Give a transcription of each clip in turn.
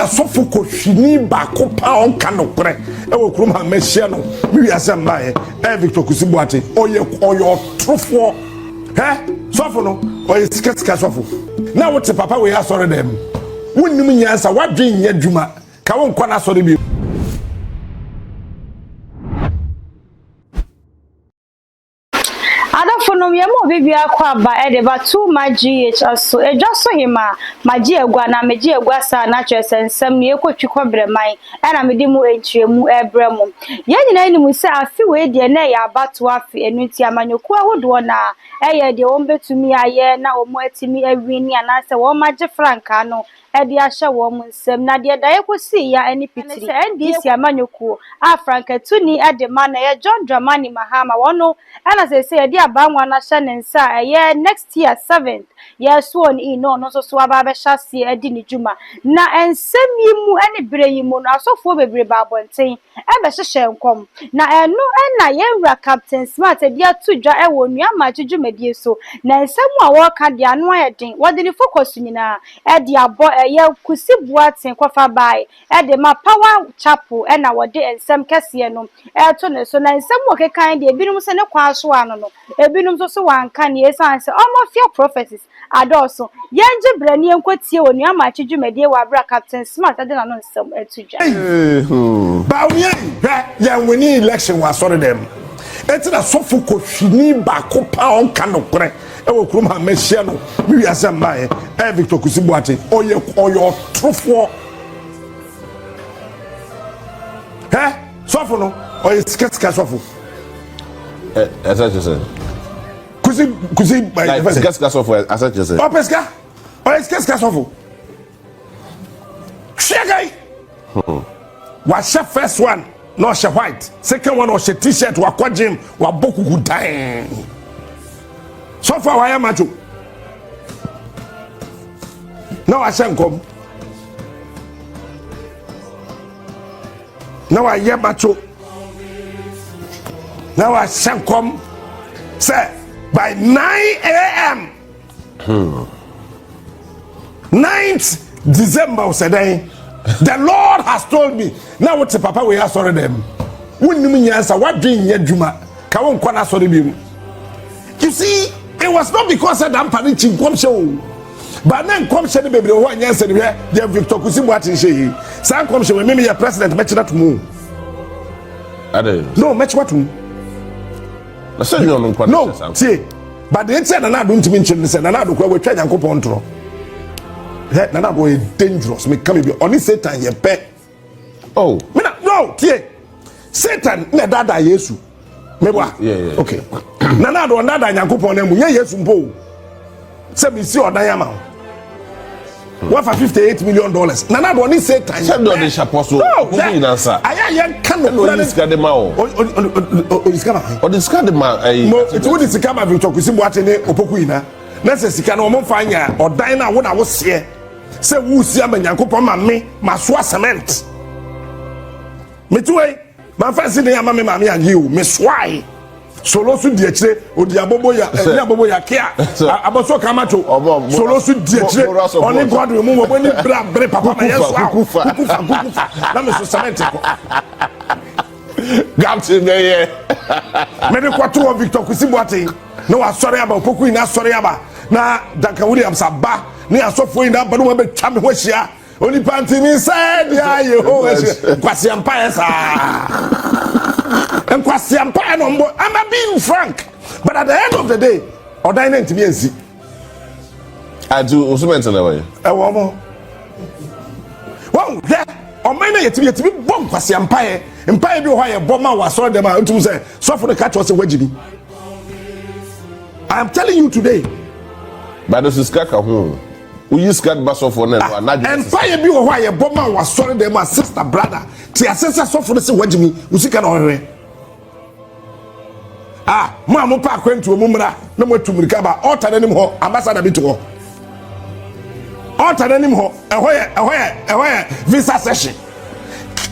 na sofo ko hwini ba ko pa on ka no kre e wo krom ha mehia no mi wi asem ba e Victor Kusi Boateng oye trofo sofo no oye sika sofo na wo te papa we asore dem wonnim nyansa wadwen nya dwuma ka won kwa na asore bi Adafonom ye mo bibia kwa ba e de ba too magi so edwaso hima magi egwa na magi egwa sa na twesensem ne ekotwi kobremai e na medi mu entuemu ebremu ye nyina ni mu se afi we de na ya abato afi enuti amanyoku ahodo na eye de won betumi aye na omo atimi awini anase wo magi franka no edi ahye wo mu nsem na de da Kusi ya eni pitiri ndc amanyoku a franka tuni ede ma na ye John Dramani Mahama wono ana se edi abanwa na hye nensa ye next year 7th yes one no so aba be hyase edi ni djuma na ensem yi mu eni bere yi mu no asofo bebre ba abonten e be hyehye nkom na eno na ye wura Captain Smart edi atudwa e wo nua ma djumedie so na ensem a wo ka de ano ayedin wode ni focus nyina edi abo ye Kusi Boateng kwafa bai edi ma power chapel e na wode ensem kese no e to ne so na ensem wo kekan de ebinum se ne kwa so ano no ebinum so wanka ne esanse omofia prophecies adoso yenje brani enkotie wonu amachi dwumedie wa bra Captain Smart ade na no nsem atudwa ba onye ya wini election wa sori dem etina sofo ko hwini ba ko pa on ka no kre e wo krom ha mehia no mi wi asem ba e Victor Kusi Boateng oye trofo sofo no oye sika sofo asa jese Kusi by sika sofo asa jese o pesca oye sika sofo shegai wa chef first one no she white second one she t-shirt wa kwagym wa bokuku dan so far wa ya macho na wa shenkom na wa ya macho na wa shenkom say by 9 a.m. 9th December said the Lord has told me. Now what the papa we are sorry them. Wouldn't nyansa wadwen nya dwuma ka won kwa na sorry bi. You see, it was not because I am paniching come show. But then come show the baby who nyansa the Victor Kusi Boateng say. San come show me your president match that mu. No, match what mu. No, see. But they said na do ntimi nchim say na do kwa we twa Yankopon tro. Nana boy dangerous. Me come be only Satan ye pe. Oh, me no, tie. Satan na dada Yesu. Me bwa. Yeah. Okay. Nana do dada Yankopon na mu ye Yesu mpo. Se me si odan ya ma. What for $58 million? Nana do only Satan. Se do de chaposo. No, you answer. Aya ye kan no iska de ma o. O iska ma. O iska de ma ai. Mo it would iska ma Victor Kusi Boateng ne opoku ina. Na se sika na o mo fanya odan na wo na wo se. Se wusi ama Nyankopon ma me maso cement metuwe ma fancy dey ama me ma me agi o me swai solo su di akire odi abobo ya ni abobo ya kia aboso kamacho solo su di akire oni god we mu mo ni bra bre papa ma yeso kufa na me so cement ko gamti me me de kwatro Victor Kusi Boateng no wa sorry aba opoku ina sorry aba na Duncan Williams aba ni asofo ina banu ma betwa me ho hia oni panti ni said ya Yehovah kwasi empire sa and kwasi empire no mbo I'm being frank but at the end of the day odan na ntimi ansi adu osumento na way wo mo wow yeah o man na yetimi bom kwasi empire bi ho ya bom ma wasoro dem a ntum say sofo the catch us wajibi I am telling you today but this is kaka ho we use card bass of one and empire bi ho ya bom ma wasoro dem a sister brother ti asesa sofo say wajimi usika na ohwe mo pa kwentu mu mra na mo tumurika ba altar nanim ho ambassador bi to ho altar nanim ho ehoye visa session.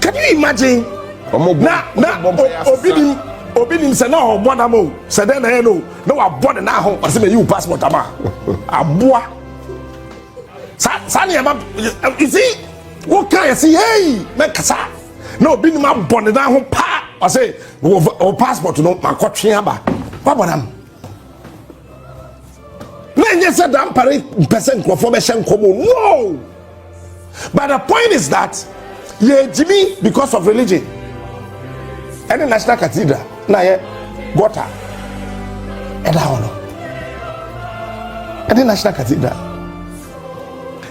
Can you imagine obinim se na ho boda mo se den na no na wa boda na ho se me you passport ama aboa sa na you see What can you say? Hey, make kasa. No, be my bonnet down pa. I say, o passport no my country aba. What about them? Then you said I'm percent confirmation no. But the point is that Jimmy because of religion. Any national cathedral, na ye water. Any national cathedral.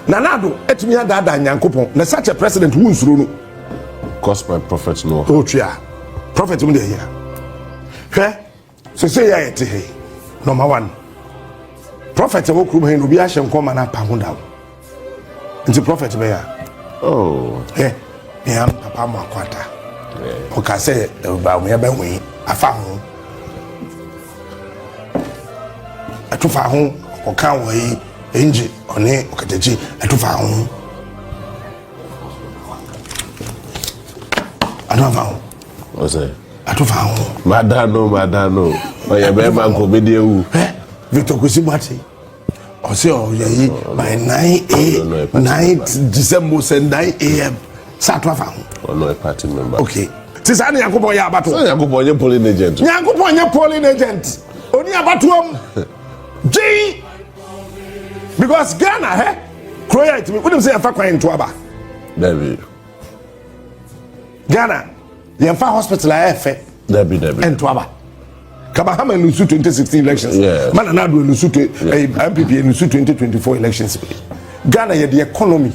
Nanado etimi ada nyankopon. Na such a president who nsuro no. Cause my prophet no. Oh tria. Prophet mu dey here. Hwe. So say ya ete he. Number 1. Prophet wo krum he no bi ahye nkoma na pa ho dawo. Nti prophet be ya. Oh. Me am papa mo akwata. O ka say ba mo ya ba wi afa ho. Atufa ho o kan wo yi enji one okatachi atufa ho. Atufa ho. O say atufa ho. Madano. O ya be man ko be dey wu. Victor Kusi Mati. O say o ye by 9 December 9 a.m. Satwafa ho. O no a party member. Okay. Tis ani Yakobon ya abato. Yakobon ye polling agent. Yakobon ye polling agent. Oni abato G. Because Ghana, Kroya to me, wouldn't say a fuck in Tuaba. David. Ghana, the Enfa Hospital, David. And Tuaba. Kabahama in 2016 elections. Yeah. Mananadu in MPP in 2024 elections. Ghana, the economy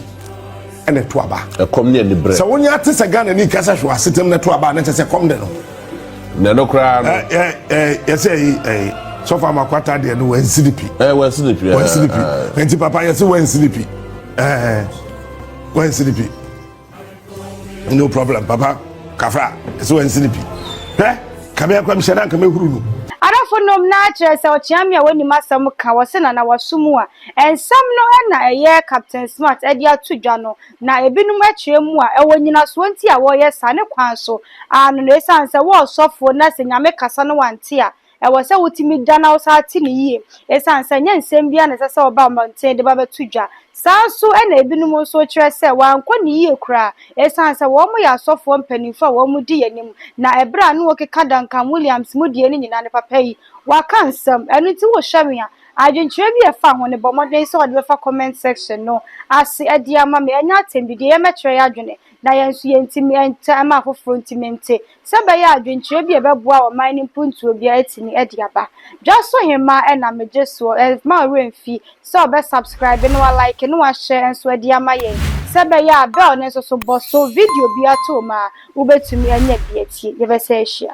and the Tuaba. A community and the bread. So when you are to Ghana, you can say, I sit in the Tuaba and it's a condemn. No crime. Yes, so far makwata de no wan sleepy wan sleepy enti papa yes wan sleepy wan sleepy no problem papa kafra yes wan sleepy kabia kwa mshana kama huru no arafo nom na akire se ochiamia woni masam ka wose na wasomu a ensam no na eye Captain Smart edi atudwa no na ebinum akire mu a ewonyina so nti a wo ye sane kwan so anu no esanse wo sofo na se nyame kasa no wante a wase wutimi dana usati ni yie esanse nya nsem bia na sese oba mountain de ba betudwa sanso na ebinum so kire se wankọ ni yie kura esanse wo mo ya sofo mpanifo wo mo di yanim na ebra no okeka Duncan Williams mu die ni nyina ne papa yi waka nsem enu ti wo hwamia adwenkyerɛ bi efa ho ne bomodin so de befa comment section no ase ade ama me anya atembidi ye mekyerɛ ya adwene na yensu yentimi entama afoforo ntimente sebe ya adwenkyerɛ bi ebeboa o man mpuntuo bia etini ade aba dwaso hema na mejeso ma remfi so be subscribe no like no share enso ade ama yen sebe ya bell ne so boso video bi atoma ubetumi anya bi atie ye be se ehia